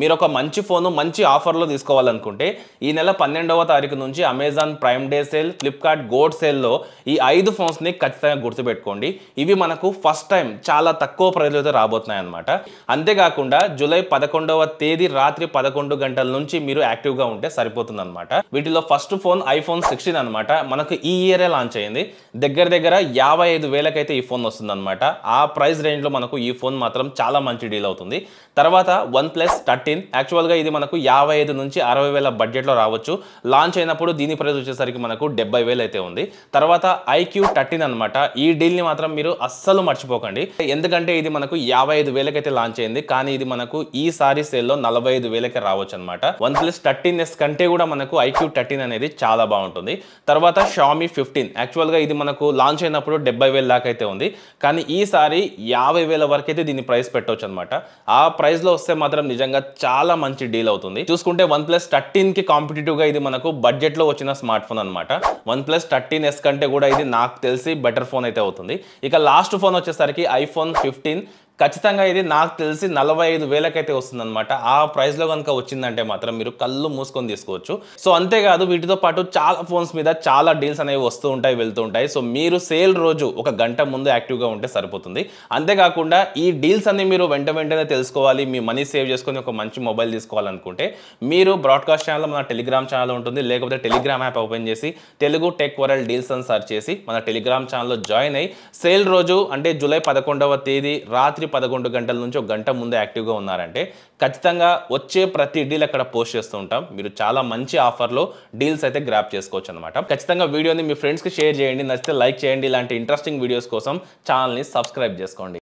మీరు ఒక మంచి ఫోన్ మంచి ఆఫర్లో తీసుకోవాలనుకుంటే ఈ నెల 12వ తారీఖు నుంచి Amazon prime day sale, Flipkart gold సేల్లో ఈ 5 ఫోన్స్ని ఖచ్చితంగా గుర్తుపెట్టుకోండి. ఇవి మనకు ఫస్ట్ టైం చాలా తక్కువ ప్రైస్లో రాబోతున్నాయి అన్నమాట. అంతేకాకుండా జూలై 11వ తేదీ రాత్రి 11 గంటల నుంచి మీరు యాక్టివ్గా ఉంటే సరిపోతుంది అనమాట. వీటిలో ఫస్ట్ ఫోన్ ఐఫోన్ 16 అనమాట. మనకు ఈ ఇయరే లాంచ్ అయింది. దగ్గర 55,000కైతే ఈ ఫోన్ వస్తుంది అనమాట. ఆ ప్రైస్ రేంజ్లో మనకు ఈ ఫోన్ మాత్రం చాలా మంచి డీల్ అవుతుంది. తర్వాత OnePlus 13 యాక్చువల్గా ఇది మనకు 55 నుంచి 60,000 బడ్జెట్లో రావచ్చు. లాంచ్ అయినప్పుడు దీని ప్రైస్ వచ్చేసరికి మనకు 70,000 అయితే ఉంది. తర్వాత IQ 13 అనమాట. ఈ డీల్ని మాత్రం మీరు అస్సలు మర్చిపోకండి. ఎందుకంటే ఇది మనకు 55,000కైతే లాంచ్ అయింది. కానీ ఇది మనకు ఈసారి సేల్లో 45,000కి రావచ్చు అనమాట. OnePlus 13s కంటే కూడా మనకు IQ 13 అనేది చాలా బాగుంటుంది. తర్వాత Xiaomi 15 యాక్చువల్గా ఇది మనకు లాంచ్ అయినప్పుడు 70,000 దాకా అయితే ఉంది. కానీ ఈసారి 50,000 వరకు అయితే దీని ప్రైస్ పెట్టవచ్చు అనమాట. ఆ ప్రైస్లో వస్తే మాత్రం నిజంగా చాలా మంచి డీల్ అవుతుంది. చూసుకుంటే OnePlus 13కి కాంపిటేటివ్గా ఇది మనకు బడ్జెట్లో వచ్చిన స్మార్ట్ ఫోన్ అనమాట. OnePlus 13s కంటే కూడా ఇది నాకు తెలిసి బెటర్ ఫోన్ అయితే అవుతుంది. ఇక లాస్ట్ ఫోన్ వచ్చేసరికి iPhone 15 ఖచ్చితంగా ఇది నాకు తెలిసి 45,000కైతే వస్తుంది అనమాట. ఆ ప్రైస్లో కనుక వచ్చిందంటే మాత్రం మీరు కళ్ళు మూసుకొని తీసుకోవచ్చు. సో అంతేకాదు వీటితో పాటు చాలా ఫోన్స్ మీద చాలా డీల్స్ అనేవి వస్తూ ఉంటాయి, వెళ్తూ ఉంటాయి. సో మీరు సేల్ రోజు ఒక గంట ముందు యాక్టివ్గా ఉంటే సరిపోతుంది. అంతేకాకుండా ఈ డీల్స్ అన్ని మీరు వెంటనే తెలుసుకోవాలి, మీ మనీ సేవ్ చేసుకొని ఒక మంచి మొబైల్ తీసుకోవాలనుకుంటే మీరు బ్రాడ్కాస్ట్ ఛానల్లో మన టెలిగ్రామ్ ఛానల్ ఉంటుంది. లేకపోతే టెలిగ్రామ్ యాప్ ఓపెన్ చేసి తెలుగు టెక్ వరల్డ్ డీల్స్ అని సర్చ్ చేసి మన టెలిగ్రామ్ ఛానల్లో జాయిన్ అయ్యి సేల్ రోజు అంటే జూలై 11వ తేదీ రాత్రి 11 గంటల నుంచి ఒక గంట ముందు యాక్టివ్గా ఉన్నారంటే ఖచ్చితంగా వచ్చే ప్రతి డీల్ అక్కడ పోస్ట్ చేస్తూ ఉంటాం. మీరు చాలా మంచి ఆఫర్లో డీల్స్ అయితే గ్రాప్ చేసుకోవచ్చు అనమాట. ఖచ్చితంగా వీడియోని మీ ఫ్రెండ్స్కి షేర్ చేయండి, నచ్చితే లైక్ చేయండి. ఇలాంటి ఇంట్రెస్టింగ్ వీడియోస్ కోసం ఛానల్ని సబ్స్క్రైబ్ చేసుకోండి.